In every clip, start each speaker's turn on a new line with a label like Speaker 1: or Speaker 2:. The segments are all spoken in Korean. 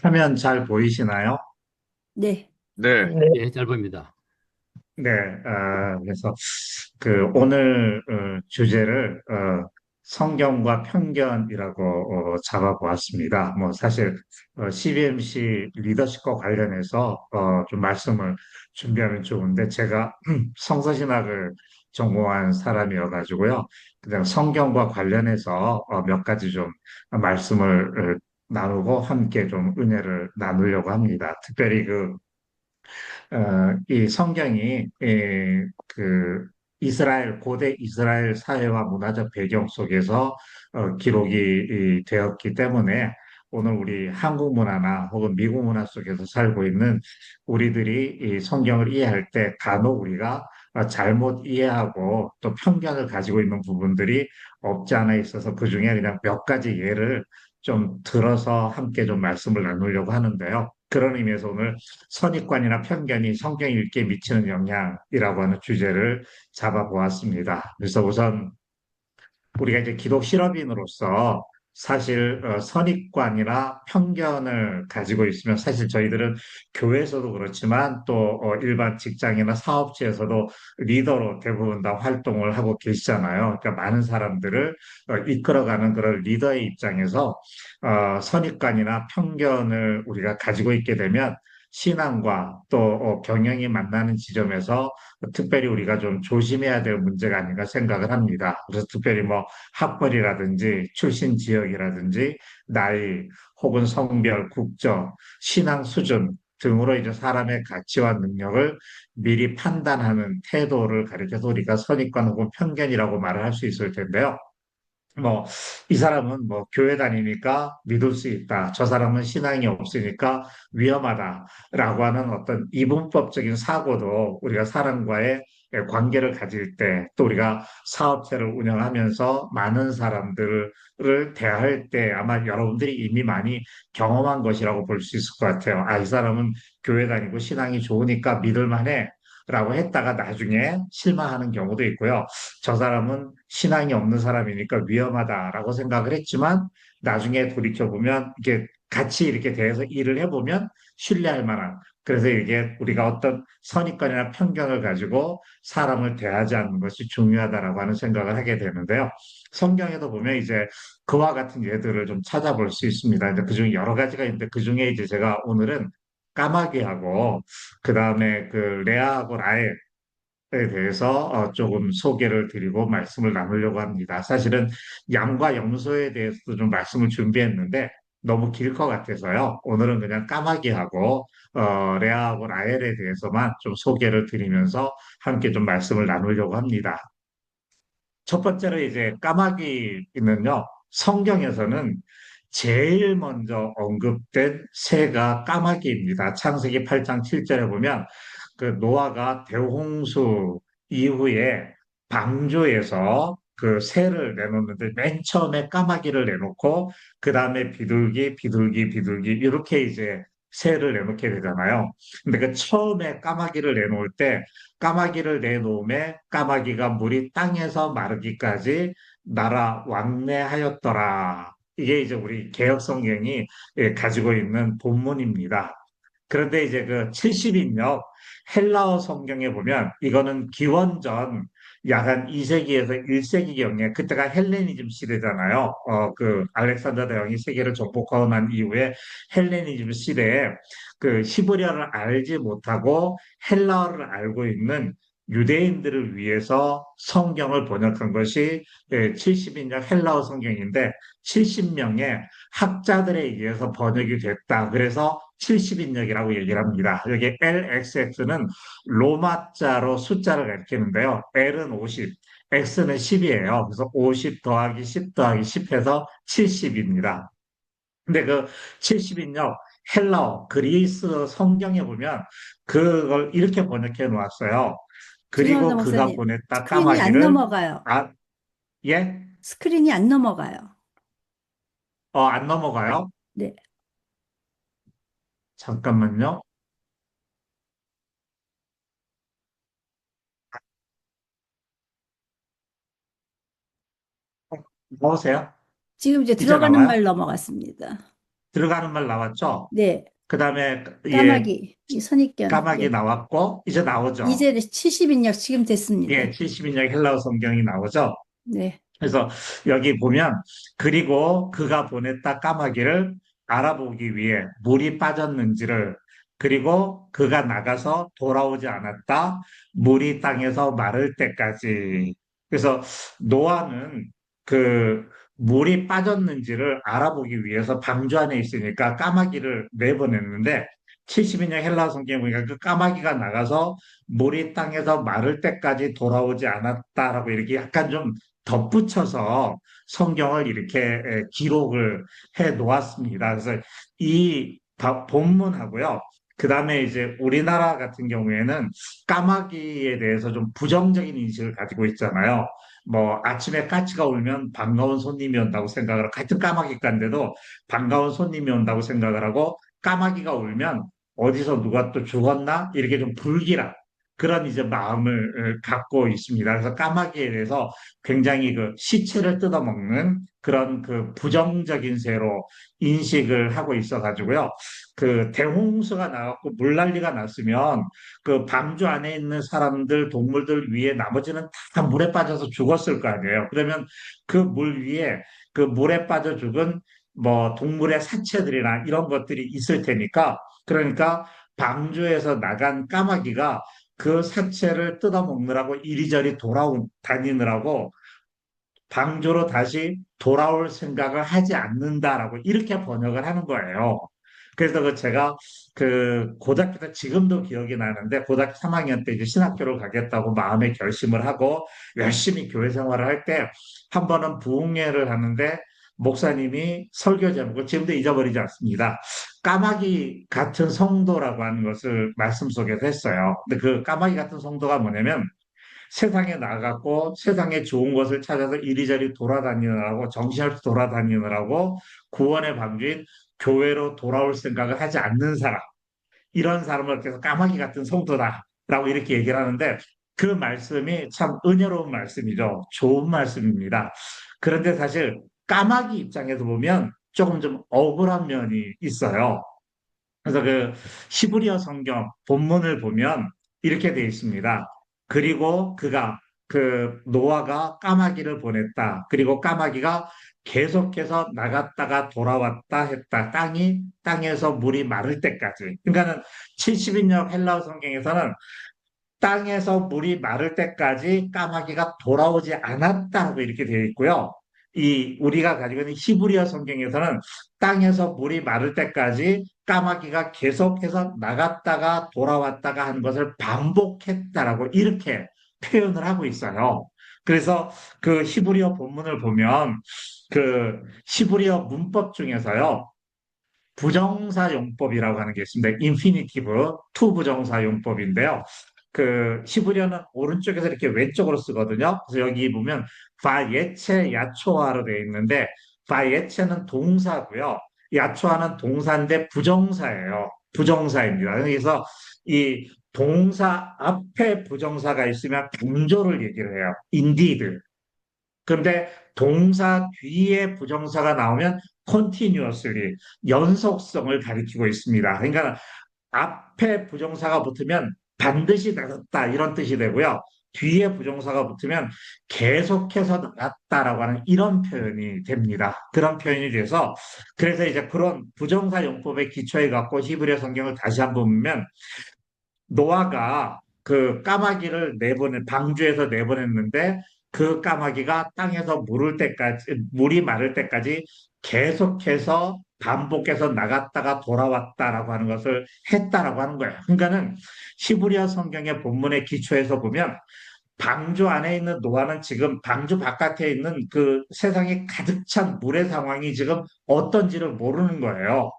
Speaker 1: 화면 잘 보이시나요?
Speaker 2: 네.
Speaker 3: 네,
Speaker 1: 네.
Speaker 4: 예, 잘 보입니다.
Speaker 1: 네, 그래서 오늘 주제를 성경과 편견이라고 잡아보았습니다. 뭐 사실 CBMC 리더십과 관련해서 좀 말씀을 준비하면 좋은데 제가 성서신학을 전공한 사람이어가지고요. 그냥 성경과 관련해서 몇 가지 좀 말씀을 나누고 함께 좀 은혜를 나누려고 합니다. 특별히 이 성경이 이스라엘 고대 이스라엘 사회와 문화적 배경 속에서 기록이 되었기 때문에 오늘 우리 한국 문화나 혹은 미국 문화 속에서 살고 있는 우리들이 이 성경을 이해할 때 간혹 우리가 잘못 이해하고 또 편견을 가지고 있는 부분들이 없지 않아 있어서 그 중에 그냥 몇 가지 예를 좀 들어서 함께 좀 말씀을 나누려고 하는데요. 그런 의미에서 오늘 선입관이나 편견이 성경 읽기에 미치는 영향이라고 하는 주제를 잡아보았습니다. 그래서 우선 우리가 이제 기독 실업인으로서 사실 선입관이나 편견을 가지고 있으면 사실 저희들은 교회에서도 그렇지만 또 일반 직장이나 사업체에서도 리더로 대부분 다 활동을 하고 계시잖아요. 그러니까 많은 사람들을 이끌어가는 그런 리더의 입장에서 선입관이나 편견을 우리가 가지고 있게 되면 신앙과 또 경영이 만나는 지점에서 특별히 우리가 좀 조심해야 될 문제가 아닌가 생각을 합니다. 그래서 특별히 뭐 학벌이라든지 출신 지역이라든지 나이 혹은 성별, 국적, 신앙 수준 등으로 이제 사람의 가치와 능력을 미리 판단하는 태도를 가리켜서 우리가 선입관 혹은 편견이라고 말을 할 수 있을 텐데요. 뭐, 이 사람은 뭐 교회 다니니까 믿을 수 있다. 저 사람은 신앙이 없으니까 위험하다라고 하는 어떤 이분법적인 사고도 우리가 사람과의 관계를 가질 때 또 우리가 사업체를 운영하면서 많은 사람들을 대할 때 아마 여러분들이 이미 많이 경험한 것이라고 볼 수 있을 것 같아요. 아, 이 사람은 교회 다니고 신앙이 좋으니까 믿을 만해. 라고 했다가 나중에 실망하는 경우도 있고요. 저 사람은 신앙이 없는 사람이니까 위험하다라고 생각을 했지만 나중에 돌이켜보면 이게 같이 이렇게 대해서 일을 해보면 신뢰할 만한 그래서 이게 우리가 어떤 선입관이나 편견을 가지고 사람을 대하지 않는 것이 중요하다라고 하는 생각을 하게 되는데요. 성경에도 보면 이제 그와 같은 예들을 좀 찾아볼 수 있습니다. 근데 그중에 여러 가지가 있는데 그중에 이제 제가 오늘은 까마귀하고 그다음에 레아하고 라헬 에 대해서 조금 소개를 드리고 말씀을 나누려고 합니다. 사실은 양과 염소에 대해서도 좀 말씀을 준비했는데 너무 길 것 같아서요. 오늘은 그냥 까마귀하고 레아하고 라헬에 대해서만 좀 소개를 드리면서 함께 좀 말씀을 나누려고 합니다. 첫 번째로 이제 까마귀는요, 성경에서는 제일 먼저 언급된 새가 까마귀입니다. 창세기 8장 7절에 보면 그 노아가 대홍수 이후에 방주에서 그 새를 내놓는데 맨 처음에 까마귀를 내놓고 그 다음에 비둘기, 비둘기, 비둘기 이렇게 이제 새를 내놓게 되잖아요. 근데 그 처음에 까마귀를 내놓을 때 까마귀를 내놓음에 까마귀가 물이 땅에서 마르기까지 날아 왕래하였더라. 이게 이제 우리 개혁 성경이 가지고 있는 본문입니다. 그런데 이제 그 70인역 헬라어 성경에 보면 이거는 기원전 약 한 2세기에서 1세기경에 그때가 헬레니즘 시대잖아요. 그 알렉산더 대왕이 세계를 정복하고 난 이후에 헬레니즘 시대에 그 히브리어를 알지 못하고 헬라어를 알고 있는 유대인들을 위해서 성경을 번역한 것이 70인역 헬라어 성경인데 70명의 학자들에 의해서 번역이 됐다. 그래서 70인역이라고 얘기를 합니다. 여기 LXX는 로마자로 숫자를 가리키는데요. L은 50, X는 10이에요. 그래서 50 더하기 10 더하기 10 해서 70입니다. 근데 그 70인역 헬라어, 그리스 성경에 보면 그걸 이렇게 번역해 놓았어요.
Speaker 2: 죄송합니다,
Speaker 1: 그리고 그가
Speaker 2: 목사님.
Speaker 1: 보냈다
Speaker 2: 스크린이 안
Speaker 1: 까마귀를,
Speaker 2: 넘어가요.
Speaker 1: 아, 예?
Speaker 2: 스크린이 안 넘어가요.
Speaker 1: 안 넘어가요?
Speaker 2: 네.
Speaker 1: 잠깐만요. 나오세요?
Speaker 2: 지금 이제
Speaker 1: 이제
Speaker 2: 들어가는
Speaker 1: 나와요?
Speaker 2: 말 넘어갔습니다.
Speaker 1: 들어가는 말 나왔죠?
Speaker 2: 네.
Speaker 1: 그 다음에, 예,
Speaker 2: 까마귀, 이 선입견.
Speaker 1: 까마귀
Speaker 2: 예.
Speaker 1: 나왔고, 이제 나오죠.
Speaker 2: 이제 70인역 지금
Speaker 1: 예,
Speaker 2: 됐습니다.
Speaker 1: 70인역 헬라어 성경이 나오죠.
Speaker 2: 네.
Speaker 1: 그래서 여기 보면, 그리고 그가 보냈다 까마귀를 알아보기 위해 물이 빠졌는지를, 그리고 그가 나가서 돌아오지 않았다, 물이 땅에서 마를 때까지. 그래서 노아는 그 물이 빠졌는지를 알아보기 위해서 방주 안에 있으니까 까마귀를 내보냈는데, 70인의 헬라 성경에 보니까 그 까마귀가 나가서 물이 땅에서 마를 때까지 돌아오지 않았다라고 이렇게 약간 좀 덧붙여서 성경을 이렇게 기록을 해 놓았습니다. 그래서 이 본문하고요. 그 다음에 이제 우리나라 같은 경우에는 까마귀에 대해서 좀 부정적인 인식을 가지고 있잖아요. 뭐 아침에 까치가 울면 반가운 손님이 온다고 생각을 하고 같은 까마귀간데도 반가운 손님이 온다고 생각을 하고 까마귀가 울면 어디서 누가 또 죽었나 이렇게 좀 불길한 그런 이제 마음을 갖고 있습니다. 그래서 까마귀에 대해서 굉장히 그 시체를 뜯어먹는 그런 그 부정적인 새로 인식을 하고 있어가지고요. 그 대홍수가 나갖고 물난리가 났으면 그 방주 안에 있는 사람들, 동물들 위에 나머지는 다 물에 빠져서 죽었을 거 아니에요. 그러면 그 물 위에 그 물에 빠져 죽은 뭐 동물의 사체들이나 이런 것들이 있을 테니까 그러니까 방주에서 나간 까마귀가 그 사체를 뜯어먹느라고 이리저리 다니느라고 방주로 다시 돌아올 생각을 하지 않는다라고 이렇게 번역을 하는 거예요. 그래서 그 제가 그 고등학교 때 지금도 기억이 나는데 고등학교 3학년 때 이제 신학교를 가겠다고 마음의 결심을 하고 열심히 교회 생활을 할 때 한 번은 부흥회를 하는데 목사님이 설교 제목을 지금도 잊어버리지 않습니다. 까마귀 같은 성도라고 하는 것을 말씀 속에서 했어요. 근데 그 까마귀 같은 성도가 뭐냐면 세상에 나갔고 세상에 좋은 것을 찾아서 이리저리 돌아다니느라고 정신없이 돌아다니느라고 구원의 방주인 교회로 돌아올 생각을 하지 않는 사람 이런 사람을 그래서 까마귀 같은 성도다라고 이렇게 얘기를 하는데 그 말씀이 참 은혜로운 말씀이죠. 좋은 말씀입니다. 그런데 사실 까마귀 입장에서 보면 조금 좀 억울한 면이 있어요. 그래서 그 히브리어 성경 본문을 보면 이렇게 되어 있습니다. 그리고 그가 그 노아가 까마귀를 보냈다. 그리고 까마귀가 계속해서 나갔다가 돌아왔다 했다. 땅에서 물이 마를 때까지. 그러니까는 70인역 헬라어 성경에서는 땅에서 물이 마를 때까지 까마귀가 돌아오지 않았다고 이렇게 되어 있고요. 이 우리가 가지고 있는 히브리어 성경에서는 땅에서 물이 마를 때까지 까마귀가 계속해서 나갔다가 돌아왔다가 하는 것을 반복했다라고 이렇게 표현을 하고 있어요. 그래서 그 히브리어 본문을 보면 그 히브리어 문법 중에서요. 부정사 용법이라고 하는 게 있습니다. 인피니티브, 투 부정사 용법인데요. 그 히브리어는 오른쪽에서 이렇게 왼쪽으로 쓰거든요. 그래서 여기 보면 바예체 야초아로 되어 있는데 바예체는 동사고요. 야초아는 동사인데 부정사예요. 부정사입니다. 그래서 이 동사 앞에 부정사가 있으면 강조를 얘기를 해요. indeed. 그런데 동사 뒤에 부정사가 나오면 continuously, 연속성을 가리키고 있습니다. 그러니까 앞에 부정사가 붙으면 반드시 나갔다 이런 뜻이 되고요. 뒤에 부정사가 붙으면 계속해서 나갔다라고 하는 이런 표현이 됩니다. 그런 표현이 돼서 그래서 이제 그런 부정사 용법에 기초해 갖고 히브리어 성경을 다시 한번 보면 노아가 그 까마귀를 방주에서 내보냈는데 그 까마귀가 땅에서 물이 마를 때까지 계속해서 반복해서 나갔다가 돌아왔다라고 하는 것을 했다라고 하는 거예요. 그러니까는 히브리어 성경의 본문의 기초에서 보면 방주 안에 있는 노아는 지금 방주 바깥에 있는 그 세상에 가득 찬 물의 상황이 지금 어떤지를 모르는 거예요.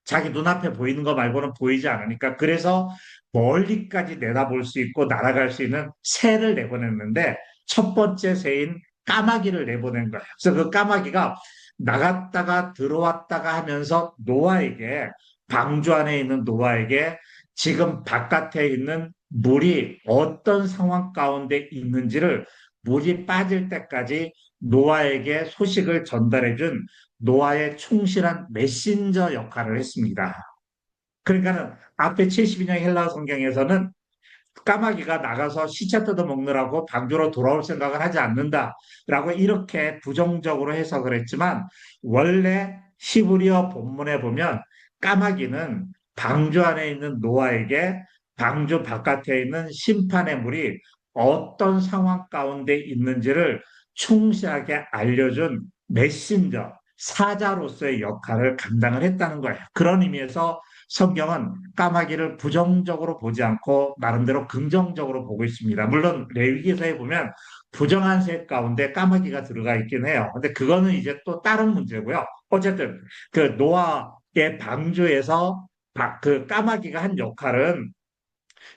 Speaker 1: 자기 눈앞에 보이는 거 말고는 보이지 않으니까 그래서 멀리까지 내다볼 수 있고 날아갈 수 있는 새를 내보냈는데 첫 번째 새인 까마귀를 내보낸 거예요. 그래서 그 까마귀가 나갔다가 들어왔다가 하면서 노아에게 방주 안에 있는 노아에게 지금 바깥에 있는 물이 어떤 상황 가운데 있는지를 물이 빠질 때까지 노아에게 소식을 전달해 준 노아의 충실한 메신저 역할을 했습니다. 그러니까는 앞에 72년 헬라 성경에서는 까마귀가 나가서 시체 뜯어 먹느라고 방주로 돌아올 생각을 하지 않는다라고 이렇게 부정적으로 해석을 했지만 원래 히브리어 본문에 보면 까마귀는 방주 안에 있는 노아에게 방주 바깥에 있는 심판의 물이 어떤 상황 가운데 있는지를 충실하게 알려준 메신저, 사자로서의 역할을 감당을 했다는 거예요. 그런 의미에서 성경은 까마귀를 부정적으로 보지 않고 나름대로 긍정적으로 보고 있습니다. 물론 레위기서에 보면 부정한 색 가운데 까마귀가 들어가 있긴 해요. 근데 그거는 이제 또 다른 문제고요. 어쨌든 그 노아의 방주에서 그 까마귀가 한 역할은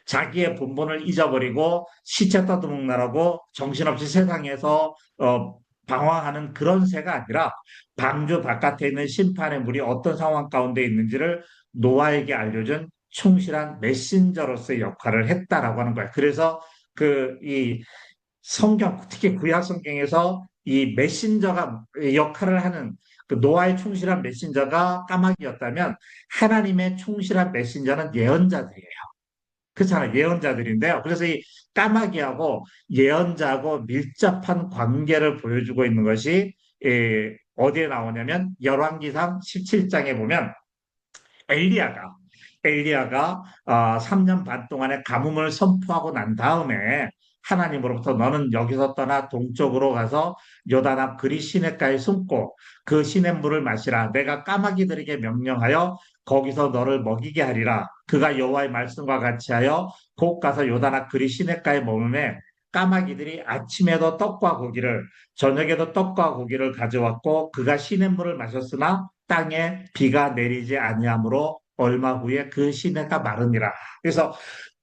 Speaker 1: 자기의 본분을 잊어버리고 시체 떠드먹느라고 정신없이 세상에서 방황하는 그런 새가 아니라 방주 바깥에 있는 심판의 물이 어떤 상황 가운데 있는지를 노아에게 알려준 충실한 메신저로서의 역할을 했다라고 하는 거예요. 그래서 이 성경, 특히 구약 성경에서 이 메신저가 역할을 하는 그 노아의 충실한 메신저가 까마귀였다면 하나님의 충실한 메신저는 예언자들이에요. 그렇잖아요. 예언자들인데요. 그래서 이 까마귀하고 예언자하고 밀접한 관계를 보여주고 있는 것이 어디에 나오냐면 열왕기상 17장에 보면 엘리야가 엘리야가 3년 반 동안의 가뭄을 선포하고 난 다음에 하나님으로부터 너는 여기서 떠나 동쪽으로 가서 요단 앞 그리 시냇가에 숨고 그 시냇물을 마시라. 내가 까마귀들에게 명령하여 거기서 너를 먹이게 하리라. 그가 여호와의 말씀과 같이 하여 곧 가서 요단 앞 그리 시냇가에 머무매 까마귀들이 아침에도 떡과 고기를 저녁에도 떡과 고기를 가져왔고 그가 시냇물을 마셨으나 땅에 비가 내리지 아니하므로 얼마 후에 그 시내가 마르니라. 그래서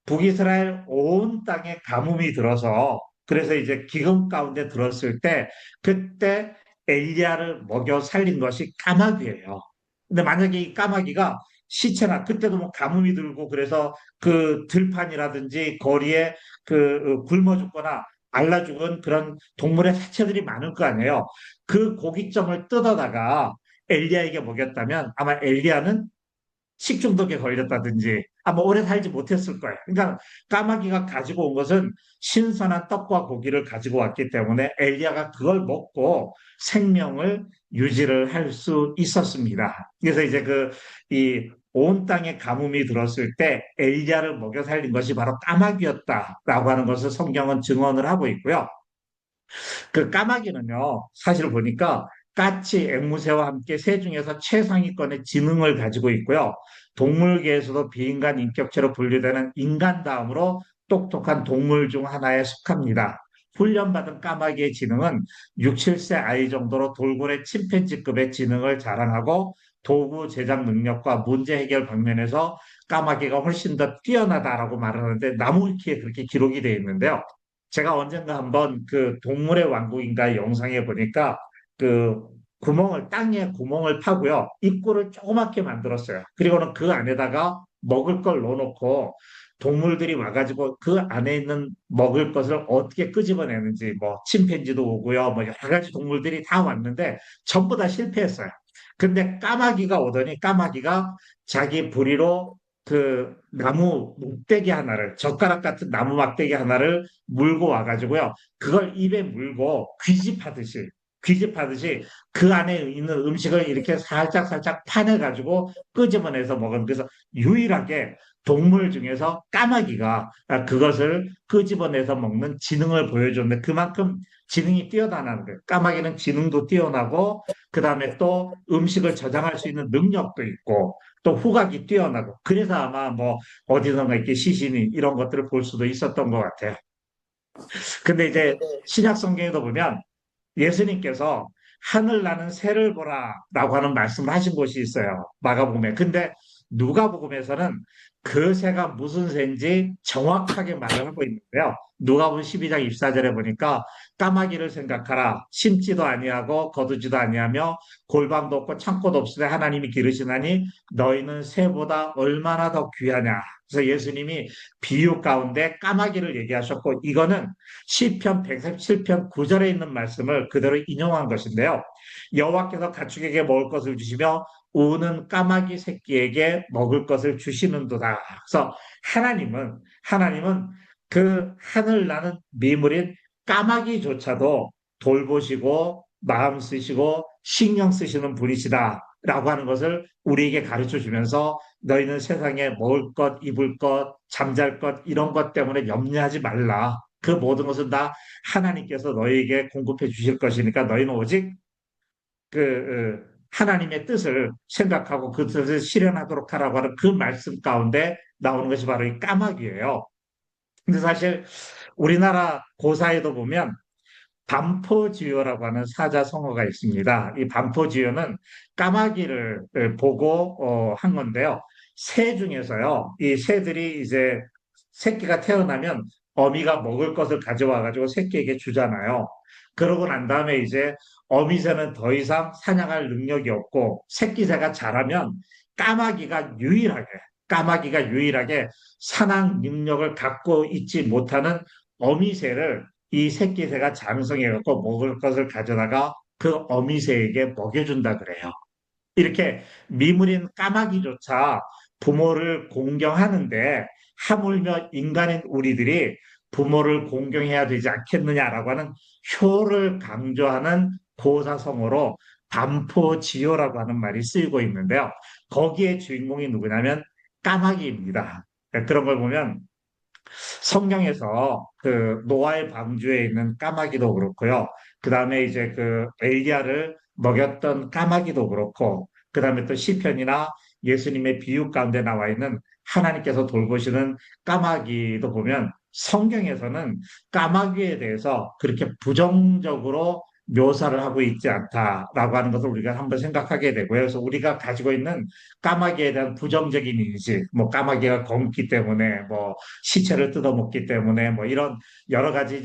Speaker 1: 북이스라엘 온 땅에 가뭄이 들어서 그래서 이제 기근 가운데 들었을 때 그때 엘리야를 먹여 살린 것이 까마귀예요. 근데 만약에 이 까마귀가 시체나 그때도 뭐 가뭄이 들고 그래서 그 들판이라든지 거리에 굶어 죽거나 알라 죽은 그런 동물의 사체들이 많을 거 아니에요. 그 고깃점을 뜯어다가 엘리야에게 먹였다면 아마 엘리야는 식중독에 걸렸다든지 아마 오래 살지 못했을 거예요. 그러니까 까마귀가 가지고 온 것은 신선한 떡과 고기를 가지고 왔기 때문에 엘리야가 그걸 먹고 생명을 유지를 할 수 있었습니다. 그래서 이제 이 온 땅에 가뭄이 들었을 때 엘리야를 먹여 살린 것이 바로 까마귀였다라고 하는 것을 성경은 증언을 하고 있고요. 그 까마귀는요, 사실 보니까 까치, 앵무새와 함께 새 중에서 최상위권의 지능을 가지고 있고요. 동물계에서도 비인간 인격체로 분류되는 인간 다음으로 똑똑한 동물 중 하나에 속합니다. 훈련받은 까마귀의 지능은 6, 7세 아이 정도로 돌고래 침팬지급의 지능을 자랑하고 도구 제작 능력과 문제 해결 방면에서 까마귀가 훨씬 더 뛰어나다라고 말하는데 나무위키에 그렇게 기록이 되어 있는데요. 제가 언젠가 한번 그 동물의 왕국인가 영상에 보니까 그 땅에 구멍을 파고요. 입구를 조그맣게 만들었어요. 그리고는 그 안에다가 먹을 걸 넣어놓고 동물들이 와가지고 그 안에 있는 먹을 것을 어떻게 끄집어내는지 뭐 침팬지도 오고요. 뭐 여러 가지 동물들이 다 왔는데 전부 다 실패했어요. 근데 까마귀가 오더니 까마귀가 자기 부리로 그 나무 막대기 하나를 젓가락 같은 나무 막대기 하나를 물고 와가지고요. 그걸 입에 물고 귀집하듯이 그 안에 있는 음식을 이렇게 살짝 살짝 파내가지고 끄집어내서 먹은 그래서 유일하게 동물 중에서 까마귀가 그것을 끄집어내서 먹는 지능을 보여줬는데 그만큼 지능이 뛰어나다는 거예요. 까마귀는 지능도 뛰어나고 그 다음에 또 음식을 저장할 수 있는 능력도 있고 또 후각이 뛰어나고 그래서 아마 뭐 어디선가 이렇게 시신이 이런 것들을 볼 수도 있었던 것 같아요. 근데 이제 신약 성경에도 보면 예수님께서 하늘 나는 새를 보라라고 하는 말씀을 하신 곳이 있어요. 마가복음에. 근데 누가복음에서는 그 새가 무슨 새인지 정확하게 말을 하고 있는데요. 누가복음 12장 24절에 보니까 까마귀를 생각하라. 심지도 아니하고 거두지도 아니하며 골방도 없고 창고도 없으되 하나님이 기르시나니 너희는 새보다 얼마나 더 귀하냐. 그래서 예수님이 비유 가운데 까마귀를 얘기하셨고 이거는 시편 137편 9절에 있는 말씀을 그대로 인용한 것인데요. 여호와께서 가축에게 먹을 것을 주시며 우는 까마귀 새끼에게 먹을 것을 주시는도다. 그래서 하나님은 그 하늘 나는 미물인 까마귀조차도 돌보시고 마음 쓰시고 신경 쓰시는 분이시다라고 하는 것을 우리에게 가르쳐 주면서 너희는 세상에 먹을 것, 입을 것, 잠잘 것 이런 것 때문에 염려하지 말라. 그 모든 것은 다 하나님께서 너희에게 공급해 주실 것이니까 너희는 오직 하나님의 뜻을 생각하고 그 뜻을 실현하도록 하라고 하는 그 말씀 가운데 나오는 것이 바로 이 까마귀예요. 근데 사실 우리나라 고사에도 보면 반포지효라고 하는 사자성어가 있습니다. 이 반포지효는 까마귀를 보고 한 건데요. 새 중에서요, 이 새들이 이제 새끼가 태어나면 어미가 먹을 것을 가져와 가지고 새끼에게 주잖아요. 그러고 난 다음에 이제 어미새는 더 이상 사냥할 능력이 없고 새끼새가 자라면 까마귀가 유일하게 까마귀가 유일하게 사냥 능력을 갖고 있지 못하는 어미새를 이 새끼새가 장성해갖고 먹을 것을 가져다가 그 어미새에게 먹여준다 그래요. 이렇게 미물인 까마귀조차 부모를 공경하는데 하물며 인간인 우리들이 부모를 공경해야 되지 않겠느냐라고 하는 효를 강조하는 고사성어로 반포지효라고 하는 말이 쓰이고 있는데요. 거기에 주인공이 누구냐면 까마귀입니다. 그런 걸 보면 성경에서 그 노아의 방주에 있는 까마귀도 그렇고요. 그 다음에 이제 그 엘리야를 먹였던 까마귀도 그렇고, 그 다음에 또 시편이나 예수님의 비유 가운데 나와 있는 하나님께서 돌보시는 까마귀도 보면 성경에서는 까마귀에 대해서 그렇게 부정적으로 묘사를 하고 있지 않다라고 하는 것을 우리가 한번 생각하게 되고요. 그래서 우리가 가지고 있는 까마귀에 대한 부정적인 인식, 뭐 까마귀가 검기 때문에 뭐 시체를 뜯어먹기 때문에 뭐 이런 여러 가지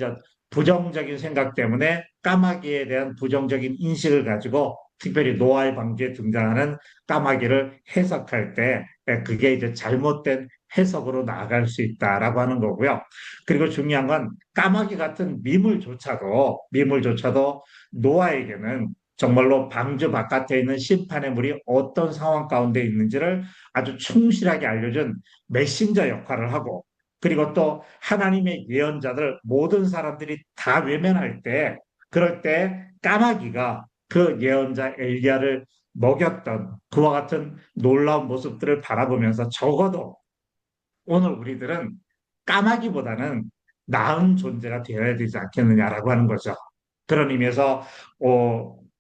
Speaker 1: 부정적인 생각 때문에 까마귀에 대한 부정적인 인식을 가지고 특별히 노아의 방주에 등장하는 까마귀를 해석할 때 그게 이제 잘못된 해석으로 나아갈 수 있다라고 하는 거고요. 그리고 중요한 건 까마귀 같은 미물조차도 노아에게는 정말로 방주 바깥에 있는 심판의 물이 어떤 상황 가운데 있는지를 아주 충실하게 알려준 메신저 역할을 하고 그리고 또 하나님의 예언자들 모든 사람들이 다 외면할 때 그럴 때 까마귀가 그 예언자 엘리야를 먹였던 그와 같은 놀라운 모습들을 바라보면서 적어도 오늘 우리들은 까마귀보다는 나은 존재가 되어야 되지 않겠느냐라고 하는 거죠. 그런 의미에서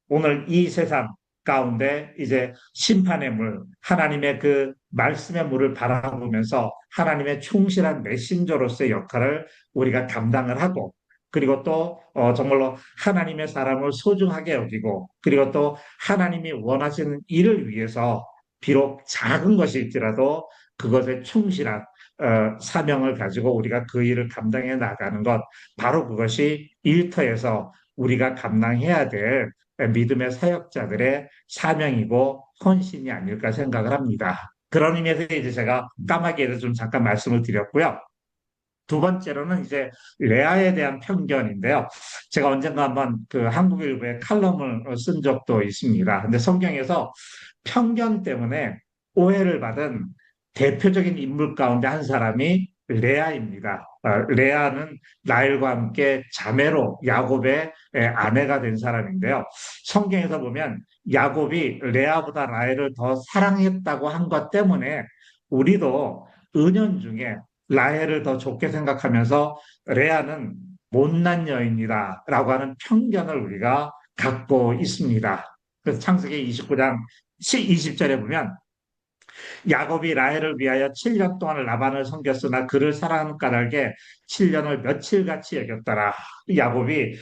Speaker 1: 오늘 이 세상 가운데 이제 심판의 물, 하나님의 그 말씀의 물을 바라보면서 하나님의 충실한 메신저로서의 역할을 우리가 감당을 하고 그리고 또 정말로 하나님의 사람을 소중하게 여기고 그리고 또 하나님이 원하시는 일을 위해서 비록 작은 것일지라도 그것에 충실한 사명을 가지고 우리가 그 일을 감당해 나가는 것, 바로 그것이 일터에서 우리가 감당해야 될 믿음의 사역자들의 사명이고 헌신이 아닐까 생각을 합니다. 그런 의미에서 이제 제가 까마귀에 대해서 좀 잠깐 말씀을 드렸고요. 두 번째로는 이제 레아에 대한 편견인데요. 제가 언젠가 한번 그 한국일보에 칼럼을 쓴 적도 있습니다. 근데 성경에서 편견 때문에 오해를 받은 대표적인 인물 가운데 한 사람이 레아입니다. 레아는 라헬과 함께 자매로 야곱의 아내가 된 사람인데요. 성경에서 보면 야곱이 레아보다 라헬을 더 사랑했다고 한 것 때문에 우리도 은연중에 라헬을 더 좋게 생각하면서 레아는 못난 여인이다라고 하는 편견을 우리가 갖고 있습니다. 그래서 창세기 29장 20절에 보면 야곱이 라헬을 위하여 7년 동안 라반을 섬겼으나 그를 사랑하는 까닭에 7년을 며칠같이 여겼더라. 야곱이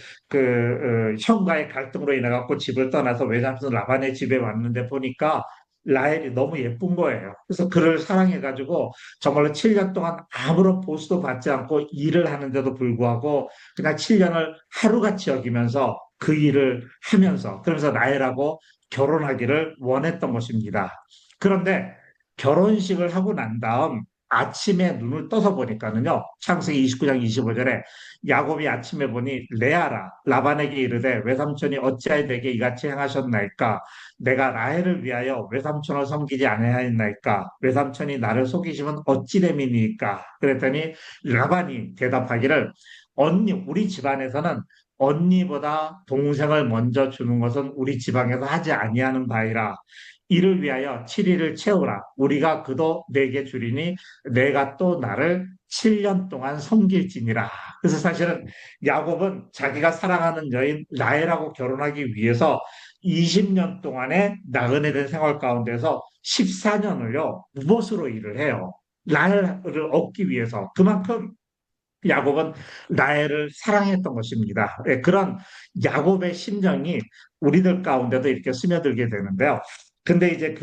Speaker 1: 형과의 갈등으로 인해 갖고 집을 떠나서 외삼촌 라반의 집에 왔는데 보니까 라헬이 너무 예쁜 거예요. 그래서 그를 사랑해가지고 정말로 7년 동안 아무런 보수도 받지 않고 일을 하는데도 불구하고 그냥 7년을 하루같이 여기면서 그 일을 하면서 그러면서 라헬하고 결혼하기를 원했던 것입니다. 그런데 결혼식을 하고 난 다음 아침에 눈을 떠서 보니까는요, 창세기 29장 25절에 야곱이 아침에 보니 레아라 라반에게 이르되 외삼촌이 어찌하여 내게 이같이 행하셨나이까 내가 라헬을 위하여 외삼촌을 섬기지 아니하였나이까 외삼촌이 나를 속이시면 어찌 됨이니까 그랬더니 라반이 대답하기를 언니 우리 집안에서는 언니보다 동생을 먼저 주는 것은 우리 지방에서 하지 아니하는 바이라 이를 위하여 7일을 채우라. 우리가 그도 내게 주리니 내가 또 나를 7년 동안 섬길지니라. 그래서 사실은 야곱은 자기가 사랑하는 여인 라헬하고 결혼하기 위해서 20년 동안의 나그네 된 생활 가운데서 14년을요, 무보수로 일을 해요. 라헬을 얻기 위해서. 그만큼 야곱은 라헬을 사랑했던 것입니다. 예, 그런 야곱의 심정이 우리들 가운데도 이렇게 스며들게 되는데요. 근데 이제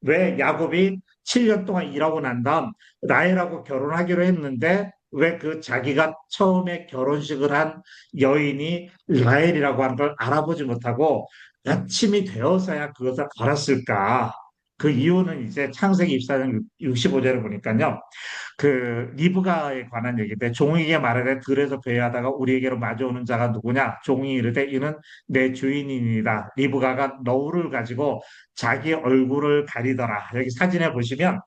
Speaker 1: 왜 야곱이 7년 동안 일하고 난 다음 라헬하고 결혼하기로 했는데 왜 그 자기가 처음에 결혼식을 한 여인이 라헬이라고 하는 걸 알아보지 못하고 아침이 되어서야 그것을 알았을까? 그 이유는 이제 창세기 24장 65절에 보니까요. 그 리브가에 관한 얘기인데 종에게 말하되 들에서 배회하다가 우리에게로 마주오는 자가 누구냐? 종이 이르되 이는 내 주인이니이다. 리브가가 너울을 가지고 자기 얼굴을 가리더라. 여기 사진에 보시면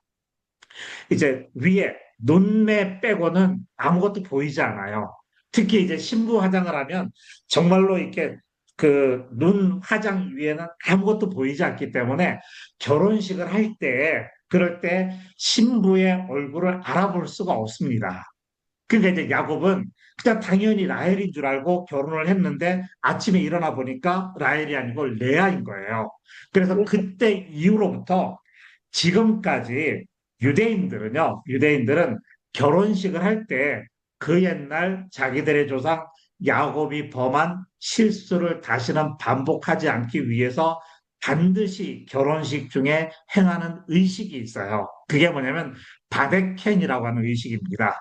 Speaker 1: 이제 위에 눈매 빼고는 아무것도 보이지 않아요. 특히 이제 신부 화장을 하면 정말로 이렇게 그 눈 화장 위에는 아무것도 보이지 않기 때문에 결혼식을 할 때, 그럴 때 신부의 얼굴을 알아볼 수가 없습니다. 그러니까 이제 야곱은 그냥 당연히 라헬인 줄 알고 결혼을 했는데 아침에 일어나 보니까 라헬이 아니고 레아인 거예요. 그래서 그때 이후로부터 지금까지 유대인들은 결혼식을 할 때 그 옛날 자기들의 조상 야곱이 범한 실수를 다시는 반복하지 않기 위해서 반드시 결혼식 중에 행하는 의식이 있어요. 그게 뭐냐면 바데켄이라고 하는 의식입니다.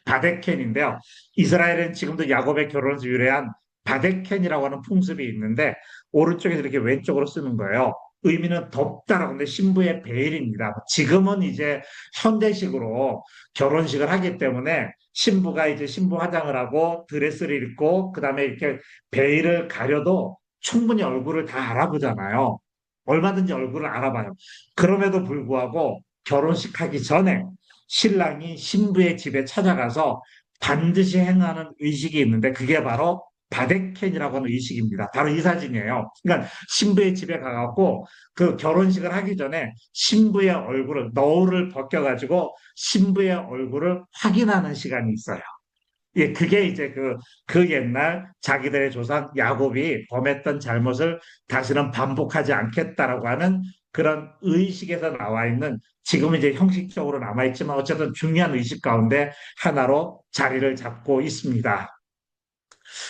Speaker 1: 바데켄인데요. 이스라엘은 지금도 야곱의 결혼에서 유래한 바데켄이라고 하는 풍습이 있는데 오른쪽에서 이렇게 왼쪽으로 쓰는 거예요. 의미는 덥다라고 하는데 신부의 베일입니다. 지금은 이제 현대식으로 결혼식을 하기 때문에 신부가 이제 신부 화장을 하고 드레스를 입고 그다음에 이렇게 베일을 가려도 충분히 얼굴을 다 알아보잖아요. 얼마든지 얼굴을 알아봐요. 그럼에도 불구하고 결혼식 하기 전에 신랑이 신부의 집에 찾아가서 반드시 행하는 의식이 있는데 그게 바로 바데켄이라고 하는 의식입니다. 바로 이 사진이에요. 그러니까 신부의 집에 가갖고 그 결혼식을 하기 전에 신부의 얼굴을 너울을 벗겨가지고 신부의 얼굴을 확인하는 시간이 있어요. 예, 그게 이제 그 옛날 자기들의 조상 야곱이 범했던 잘못을 다시는 반복하지 않겠다라고 하는 그런 의식에서 나와 있는 지금은 이제 형식적으로 남아있지만 어쨌든 중요한 의식 가운데 하나로 자리를 잡고 있습니다.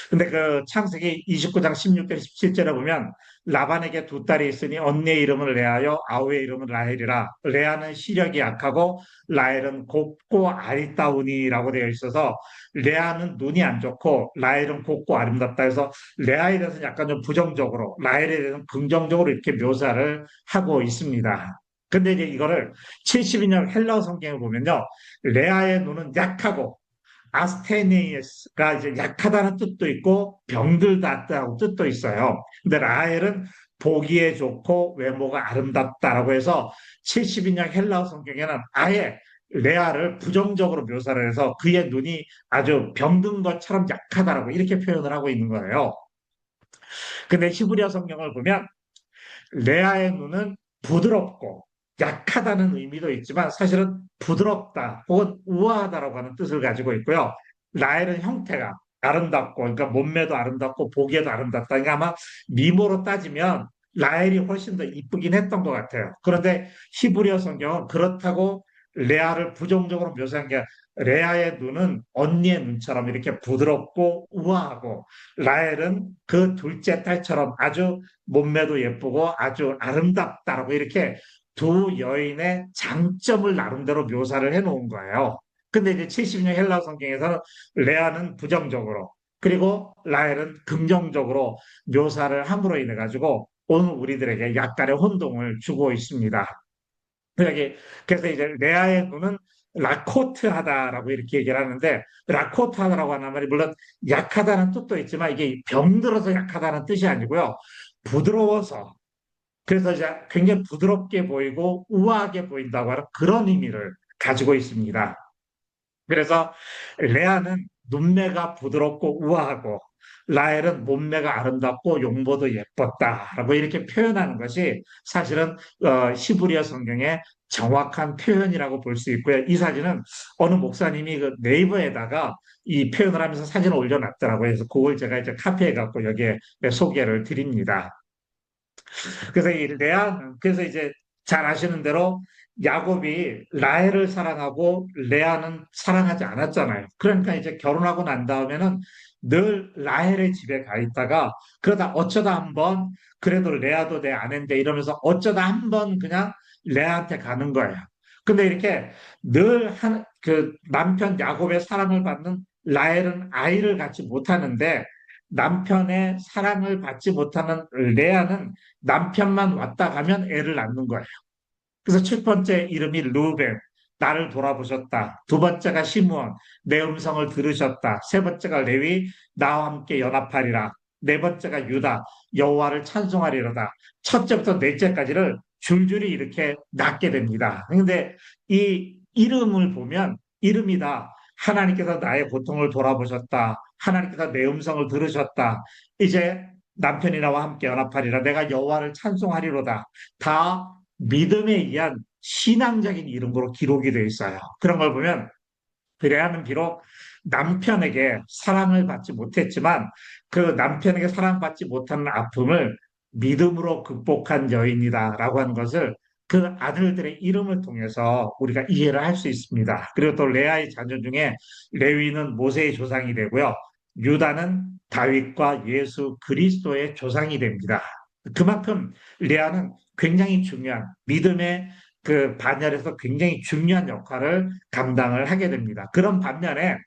Speaker 1: 근데 그 창세기 29장 16절 17절에 보면 라반에게 두 딸이 있으니 언니의 이름을 레아요 아우의 이름은 라헬이라 레아는 시력이 약하고 라헬은 곱고 아리따우니라고 되어 있어서 레아는 눈이 안 좋고 라헬은 곱고 아름답다 해서 레아에 대해서는 약간 좀 부정적으로 라헬에 대해서는 긍정적으로 이렇게 묘사를 하고 있습니다. 근데 이제 이거를 72년 헬라어 성경을 보면요. 레아의 눈은 약하고 아스테니스가 이제 약하다는 뜻도 있고 병들다는 뜻도 있어요. 근데 라헬은 보기에 좋고 외모가 아름답다라고 해서 72년 헬라어 성경에는 아예 레아를 부정적으로 묘사를 해서 그의 눈이 아주 병든 것처럼 약하다라고 이렇게 표현을 하고 있는 거예요. 근데 히브리어 성경을 보면 레아의 눈은 부드럽고 약하다는 의미도 있지만 사실은 부드럽다 혹은 우아하다라고 하는 뜻을 가지고 있고요. 라헬은 형태가 아름답고 그러니까 몸매도 아름답고 보기에도 아름답다. 그러니까 아마 미모로 따지면 라헬이 훨씬 더 이쁘긴 했던 것 같아요. 그런데 히브리어 성경은 그렇다고 레아를 부정적으로 묘사한 게 레아의 눈은 언니의 눈처럼 이렇게 부드럽고 우아하고, 라헬은 그 둘째 딸처럼 아주 몸매도 예쁘고 아주 아름답다라고 이렇게 두 여인의 장점을 나름대로 묘사를 해놓은 거예요. 근데 이제 70년 헬라 성경에서는 레아는 부정적으로, 그리고 라헬은 긍정적으로 묘사를 함으로 인해 가지고 오늘 우리들에게 약간의 혼동을 주고 있습니다. 여기 그래서 이제 레아의 눈은 라코트하다라고 이렇게 얘기를 하는데, 라코트하다라고 하는 말이 물론 약하다는 뜻도 있지만 이게 병들어서 약하다는 뜻이 아니고요, 부드러워서, 그래서 이제 굉장히 부드럽게 보이고 우아하게 보인다고 하는 그런 의미를 가지고 있습니다. 그래서 레아는 눈매가 부드럽고 우아하고, 라헬은 몸매가 아름답고 용모도 예뻤다라고 이렇게 표현하는 것이 사실은 히브리어 성경의 정확한 표현이라고 볼 수 있고요. 이 사진은 어느 목사님이 그 네이버에다가 이 표현을 하면서 사진을 올려놨더라고요. 그래서 그걸 제가 이제 카피해 갖고 여기에 소개를 드립니다. 그래서 이 레아는, 그래서 이제 잘 아시는 대로 야곱이 라헬을 사랑하고 레아는 사랑하지 않았잖아요. 그러니까 이제 결혼하고 난 다음에는 늘 라헬의 집에 가 있다가, 그러다 어쩌다 한번 그래도 레아도 내 아내인데 이러면서 어쩌다 한번 그냥 레아한테 가는 거예요. 근데 이렇게 늘 그 남편 야곱의 사랑을 받는 라헬은 아이를 갖지 못하는데, 남편의 사랑을 받지 못하는 레아는 남편만 왔다 가면 애를 낳는 거예요. 그래서 첫 번째 이름이 루벤, 나를 돌아보셨다. 두 번째가 시므온, 내 음성을 들으셨다. 세 번째가 레위, 나와 함께 연합하리라. 네 번째가 유다, 여호와를 찬송하리로다. 첫째부터 넷째까지를 줄줄이 이렇게 낳게 됩니다. 그런데 이 이름을 보면 이름이 다 하나님께서 나의 고통을 돌아보셨다. 하나님께서 내 음성을 들으셨다. 이제 남편이 나와 함께 연합하리라. 내가 여호와를 찬송하리로다. 다 믿음에 의한 신앙적인 이름으로 기록이 되어 있어요. 그런 걸 보면 그래야는 비록 남편에게 사랑을 받지 못했지만 그 남편에게 사랑받지 못하는 아픔을 믿음으로 극복한 여인이다라고 하는 것을 그 아들들의 이름을 통해서 우리가 이해를 할 수 있습니다. 그리고 또 레아의 자녀 중에 레위는 모세의 조상이 되고요, 유다는 다윗과 예수 그리스도의 조상이 됩니다. 그만큼 레아는 굉장히 중요한 믿음의 그 반열에서 굉장히 중요한 역할을 감당을 하게 됩니다. 그런 반면에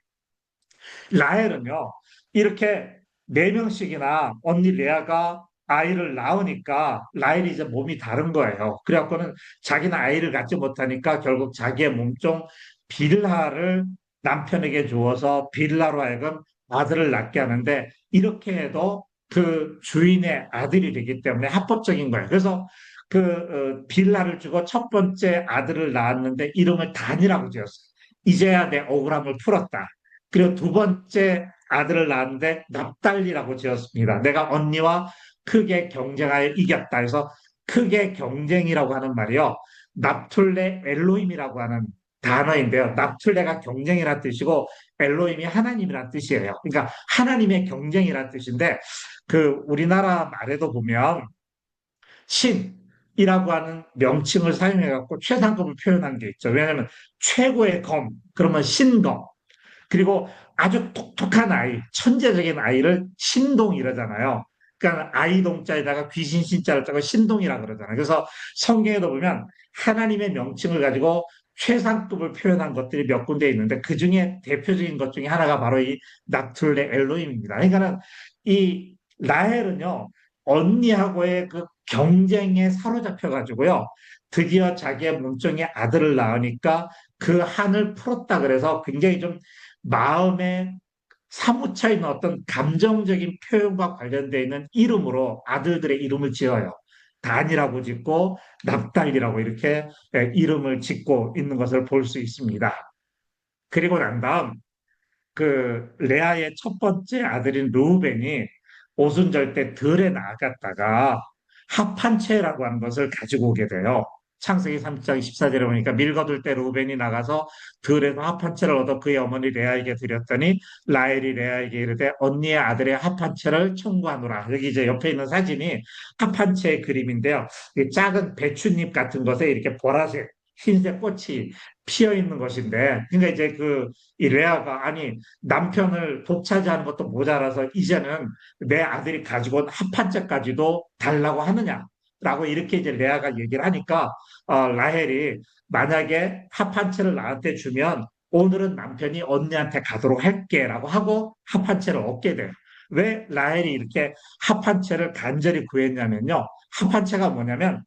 Speaker 1: 라헬은요, 이렇게 네 명씩이나 언니 레아가 아이를 낳으니까 라헬이 이제 몸이 다른 거예요. 그래갖고는 자기는 아이를 갖지 못하니까 결국 자기의 몸종 빌하를 남편에게 주어서 빌라로 하여금 아들을 낳게 하는데, 이렇게 해도 그 주인의 아들이 되기 때문에 합법적인 거예요. 그래서 그 빌라를 주고 첫 번째 아들을 낳았는데 이름을 단이라고 지었어요. 이제야 내 억울함을 풀었다. 그리고 두 번째 아들을 낳았는데 납달리라고 지었습니다. 내가 언니와 크게 경쟁하여 이겼다 해서, 크게 경쟁이라고 하는 말이요, 납툴레 엘로임이라고 하는 단어인데요. 납툴레가 경쟁이라는 뜻이고 엘로임이 하나님이라는 뜻이에요. 그러니까 하나님의 경쟁이라는 뜻인데, 그 우리나라 말에도 보면 신이라고 하는 명칭을 사용해 갖고 최상급을 표현한 게 있죠. 왜냐하면 최고의 검, 그러면 신검. 그리고 아주 똑똑한 아이, 천재적인 아이를 신동 이러잖아요. 그러니까 아이 동자에다가 귀신 신자를 짜고 신동이라 그러잖아요. 그래서 성경에도 보면 하나님의 명칭을 가지고 최상급을 표현한 것들이 몇 군데 있는데, 그 중에 대표적인 것 중에 하나가 바로 이 납툴레 엘로임입니다. 그러니까는 이 라헬은요, 언니하고의 그 경쟁에 사로잡혀 가지고요, 드디어 자기의 몸종의 아들을 낳으니까 그 한을 풀었다 그래서 굉장히 좀 마음에 사무쳐 있는 어떤 감정적인 표현과 관련되어 있는 이름으로 아들들의 이름을 지어요. 단이라고 짓고 납달이라고 이렇게 이름을 짓고 있는 것을 볼 수 있습니다. 그리고 난 다음 그 레아의 첫 번째 아들인 르우벤이 오순절 때 들에 나갔다가 합한 채라고 하는 것을 가지고 오게 돼요. 창세기 3장 14절에 보니까 밀거둘 때 르우벤이 나가서 들에서 합한 채를 얻어 그의 어머니 레아에게 드렸더니 라헬이 레아에게 이르되 언니의 아들의 합한 채를 청구하노라. 여기 이제 옆에 있는 사진이 합한 채의 그림인데요. 작은 배춧잎 같은 것에 이렇게 보라색 흰색 꽃이 피어 있는 것인데, 그러니까 이제 이 레아가, 아니, 남편을 독차지하는 것도 모자라서 이제는 내 아들이 가지고 온 합한채까지도 달라고 하느냐? 라고 이렇게 이제 레아가 얘기를 하니까, 라헬이 만약에 합한채를 나한테 주면 오늘은 남편이 언니한테 가도록 할게 라고 하고 합한채를 얻게 돼요. 왜 라헬이 이렇게 합한채를 간절히 구했냐면요. 합한채가 뭐냐면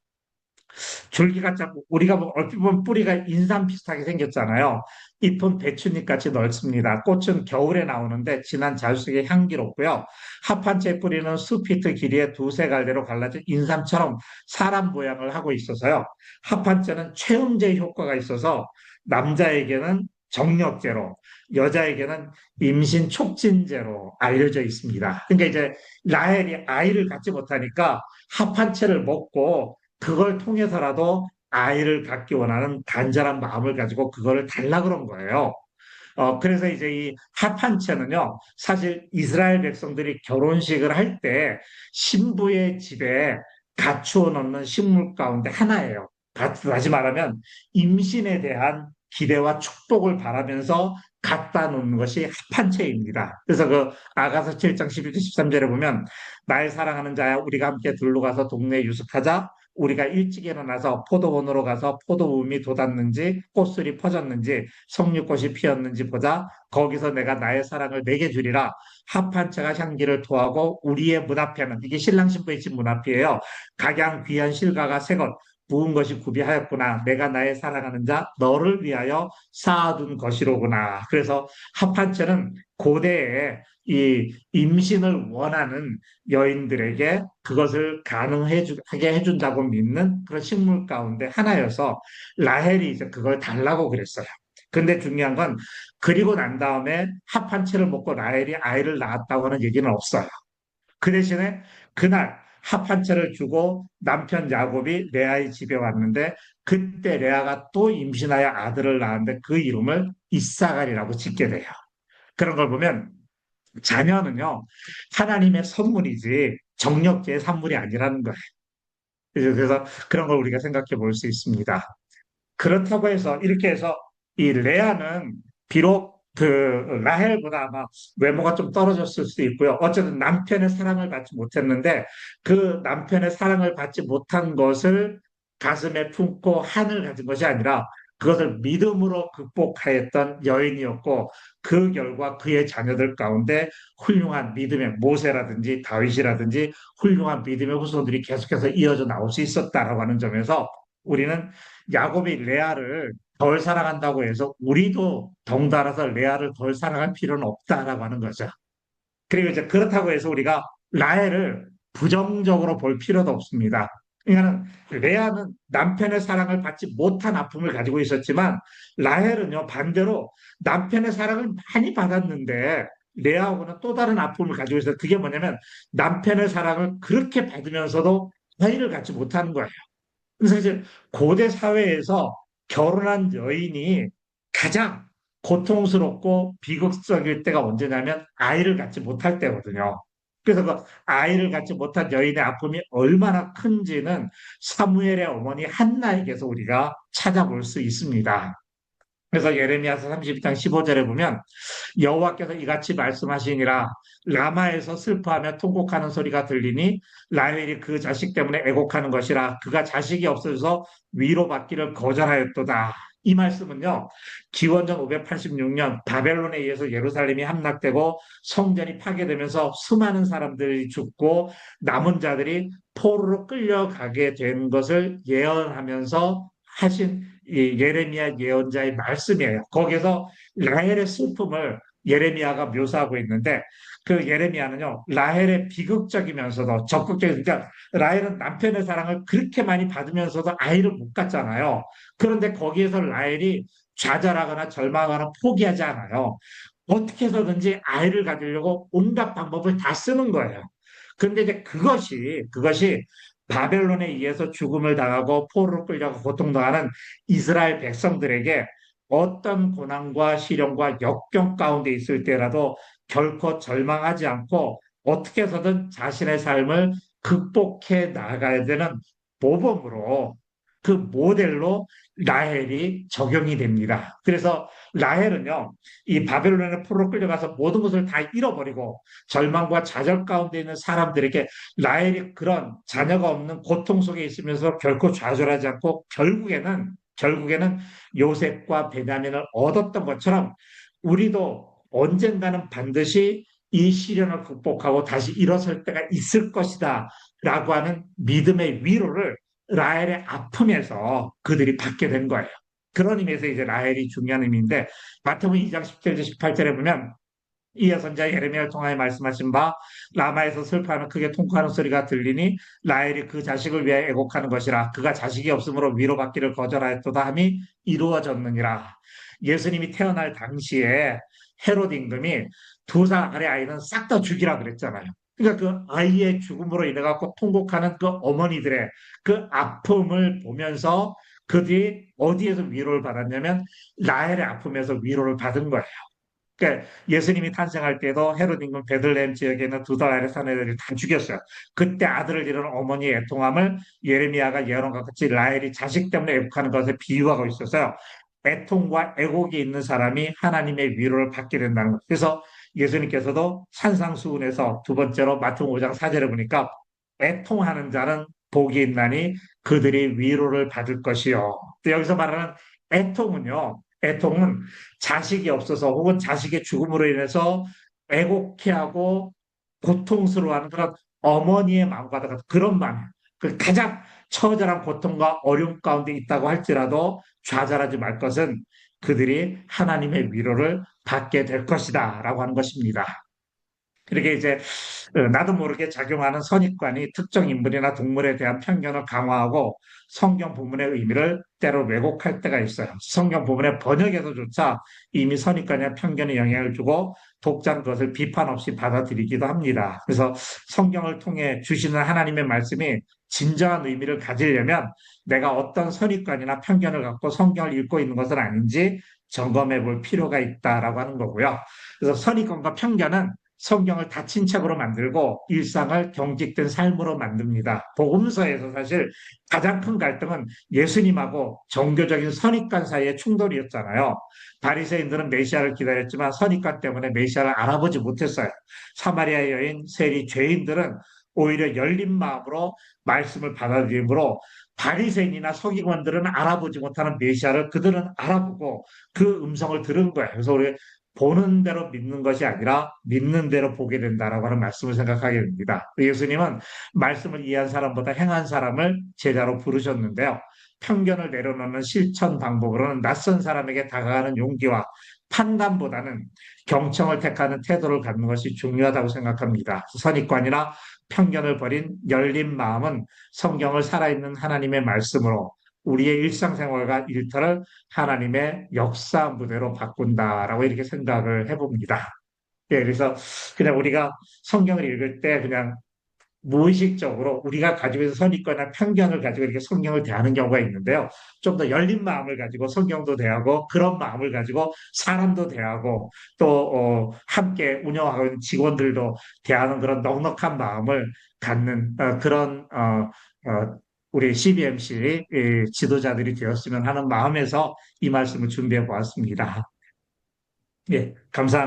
Speaker 1: 줄기가 작고 우리가 얼핏 보면 뿌리가 인삼 비슷하게 생겼잖아요. 잎은 배춧잎 같이 넓습니다. 꽃은 겨울에 나오는데 진한 자주색의 향기롭고요. 합한채 뿌리는 수피트 길이의 두세 갈래로 갈라진 인삼처럼 사람 모양을 하고 있어서요. 합한채는 체음제 효과가 있어서 남자에게는 정력제로, 여자에게는 임신 촉진제로 알려져 있습니다. 그러니까 이제 라헬이 아이를 갖지 못하니까 합한채를 먹고 그걸 통해서라도 아이를 갖기 원하는 간절한 마음을 가지고 그거를 달라 그런 거예요. 그래서 이제 이 합한채는요, 사실 이스라엘 백성들이 결혼식을 할 때 신부의 집에 갖추어 놓는 식물 가운데 하나예요. 다시 말하면 임신에 대한 기대와 축복을 바라면서 갖다 놓는 것이 합한채입니다. 그래서 아가서 7장 11절 13절에 보면 나의 사랑하는 자야 우리가 함께 둘러 가서 동네에 유숙하자 우리가 일찍 일어나서 포도원으로 가서 포도움이 돋았는지 꽃술이 퍼졌는지 석류꽃이 피었는지 보자. 거기서 내가 나의 사랑을 내게 주리라. 합한채가 향기를 토하고 우리의 문 앞에는 이게 신랑 신부의 집 문 앞이에요. 각양 귀한 실과가 새것 부은 것이 구비하였구나. 내가 나의 사랑하는 자 너를 위하여 쌓아둔 것이로구나. 그래서 합한채는 고대에 이 임신을 원하는 여인들에게 그것을 하게 해준다고 믿는 그런 식물 가운데 하나여서 라헬이 이제 그걸 달라고 그랬어요. 근데 중요한 건 그리고 난 다음에 합한채를 먹고 라헬이 아이를 낳았다고 하는 얘기는 없어요. 그 대신에 그날 합한채를 주고 남편 야곱이 레아의 집에 왔는데 그때 레아가 또 임신하여 아들을 낳았는데 그 이름을 이사갈이라고 짓게 돼요. 그런 걸 보면 자녀는요, 하나님의 선물이지 정력제의 산물이 아니라는 거예요. 그래서 그런 걸 우리가 생각해 볼 수 있습니다. 그렇다고 해서 이렇게 해서 이 레아는 비록 라헬보다 아마 외모가 좀 떨어졌을 수도 있고요. 어쨌든 남편의 사랑을 받지 못했는데 그 남편의 사랑을 받지 못한 것을 가슴에 품고 한을 가진 것이 아니라 그것을 믿음으로 극복하였던 여인이었고 그 결과 그의 자녀들 가운데 훌륭한 믿음의 모세라든지 다윗이라든지 훌륭한 믿음의 후손들이 계속해서 이어져 나올 수 있었다라고 하는 점에서 우리는 야곱이 레아를 덜 사랑한다고 해서 우리도 덩달아서 레아를 덜 사랑할 필요는 없다라고 하는 거죠. 그리고 이제 그렇다고 해서 우리가 라헬을 부정적으로 볼 필요도 없습니다. 그러니까 레아는 남편의 사랑을 받지 못한 아픔을 가지고 있었지만 라헬은요 반대로 남편의 사랑을 많이 받았는데 레아하고는 또 다른 아픔을 가지고 있어요. 그게 뭐냐면 남편의 사랑을 그렇게 받으면서도 아이를 갖지 못하는 거예요. 그래서 이제 고대 사회에서 결혼한 여인이 가장 고통스럽고 비극적일 때가 언제냐면 아이를 갖지 못할 때거든요. 그래서 그 아이를 갖지 못한 여인의 아픔이 얼마나 큰지는 사무엘의 어머니 한나에게서 우리가 찾아볼 수 있습니다. 그래서 예레미야서 32장 15절에 보면 여호와께서 이같이 말씀하시니라 라마에서 슬퍼하며 통곡하는 소리가 들리니 라헬이 그 자식 때문에 애곡하는 것이라 그가 자식이 없어져서 위로받기를 거절하였도다. 이 말씀은요, 기원전 586년 바벨론에 의해서 예루살렘이 함락되고 성전이 파괴되면서 수많은 사람들이 죽고 남은 자들이 포로로 끌려가게 된 것을 예언하면서 하신 이 예레미야 예언자의 말씀이에요. 거기서 라헬의 슬픔을 예레미야가 묘사하고 있는데 그 예레미야는요 라헬의 비극적이면서도 적극적인 그러니까 라헬은 남편의 사랑을 그렇게 많이 받으면서도 아이를 못 갖잖아요. 그런데 거기에서 라헬이 좌절하거나 절망하거나 포기하지 않아요. 어떻게 해서든지 아이를 가지려고 온갖 방법을 다 쓰는 거예요. 그런데 이제 그것이 바벨론에 의해서 죽음을 당하고 포로로 끌려가 고통당하는 이스라엘 백성들에게 어떤 고난과 시련과 역경 가운데 있을 때라도 결코 절망하지 않고 어떻게 해서든 자신의 삶을 극복해 나가야 되는 모범으로 그 모델로 라헬이 적용이 됩니다. 그래서 라헬은요, 이 바벨론의 포로로 끌려가서 모든 것을 다 잃어버리고 절망과 좌절 가운데 있는 사람들에게 라헬이 그런 자녀가 없는 고통 속에 있으면서 결코 좌절하지 않고 결국에는 요셉과 베냐민을 얻었던 것처럼 우리도 언젠가는 반드시 이 시련을 극복하고 다시 일어설 때가 있을 것이다 라고 하는 믿음의 위로를 라헬의 아픔에서 그들이 받게 된 거예요. 그런 의미에서 이제 라헬이 중요한 의미인데 마태복음 2장 17절 18절에 보면 이 예선자 예레미야를 통하여 말씀하신 바 라마에서 슬퍼하며 크게 통곡하는 소리가 들리니 라헬이 그 자식을 위해 애곡하는 것이라 그가 자식이 없으므로 위로받기를 거절하였도다 함이 이루어졌느니라. 예수님이 태어날 당시에 헤롯 임금이 2살 아이는 싹 다 죽이라 그랬잖아요. 그러니까 그 아이의 죽음으로 인해 갖고 통곡하는 그 어머니들의 그 아픔을 보면서 그들이 어디에서 위로를 받았냐면 라헬의 아픔에서 위로를 받은 거예요. 그러니까 예수님이 탄생할 때도 헤롯 임금 베들레헴 지역에 있는 2살 사는 애들이 다 죽였어요. 그때 아들을 잃은 어머니의 애통함을 예레미야가 예언과 같이 라헬이 자식 때문에 애국하는 것에 비유하고 있어서요. 애통과 애곡이 있는 사람이 하나님의 위로를 받게 된다는 것. 그래서 예수님께서도 산상수훈에서 두 번째로 마태복음 5장 4절에 보니까 애통하는 자는 복이 있나니 그들이 위로를 받을 것이요. 또 여기서 말하는 애통은 자식이 없어서 혹은 자식의 죽음으로 인해서 애곡해하고 고통스러워하는 그런 어머니의 마음과 같은 그런 마음, 그 가장 처절한 고통과 어려움 가운데 있다고 할지라도 좌절하지 말 것은 그들이 하나님의 위로를 받게 될 것이다 라고 하는 것입니다. 그렇게 이제 나도 모르게 작용하는 선입관이 특정 인물이나 동물에 대한 편견을 강화하고 성경 본문의 의미를 때로 왜곡할 때가 있어요. 성경 본문의 번역에서조차 이미 선입관이나 편견에 영향을 주고 독자는 그것을 비판 없이 받아들이기도 합니다. 그래서 성경을 통해 주시는 하나님의 말씀이 진정한 의미를 가지려면 내가 어떤 선입관이나 편견을 갖고 성경을 읽고 있는 것은 아닌지 점검해 볼 필요가 있다라고 하는 거고요. 그래서 선입관과 편견은 성경을 닫힌 책으로 만들고 일상을 경직된 삶으로 만듭니다. 복음서에서 사실 가장 큰 갈등은 예수님하고 종교적인 선입관 사이의 충돌이었잖아요. 바리새인들은 메시아를 기다렸지만 선입관 때문에 메시아를 알아보지 못했어요. 사마리아 여인, 세리, 죄인들은 오히려 열린 마음으로 말씀을 받아들이므로 바리새인이나 서기관들은 알아보지 못하는 메시아를 그들은 알아보고 그 음성을 들은 거예요. 그래서 우리 보는 대로 믿는 것이 아니라 믿는 대로 보게 된다라고 하는 말씀을 생각하게 됩니다. 예수님은 말씀을 이해한 사람보다 행한 사람을 제자로 부르셨는데요. 편견을 내려놓는 실천 방법으로는 낯선 사람에게 다가가는 용기와 판단보다는 경청을 택하는 태도를 갖는 것이 중요하다고 생각합니다. 선입관이나 편견을 버린 열린 마음은 성경을 살아있는 하나님의 말씀으로 우리의 일상생활과 일터를 하나님의 역사 무대로 바꾼다라고 이렇게 생각을 해봅니다. 예, 그래서 그냥 우리가 성경을 읽을 때 그냥 무의식적으로 우리가 가지고 있는 선입관이나 편견을 가지고 이렇게 성경을 대하는 경우가 있는데요. 좀 더 열린 마음을 가지고 성경도 대하고 그런 마음을 가지고 사람도 대하고 또 함께 운영하고 있는 직원들도 대하는 그런 넉넉한 마음을 갖는 그런 우리 CBMC 지도자들이 되었으면 하는 마음에서 이 말씀을 준비해 보았습니다. 예, 감사합니다.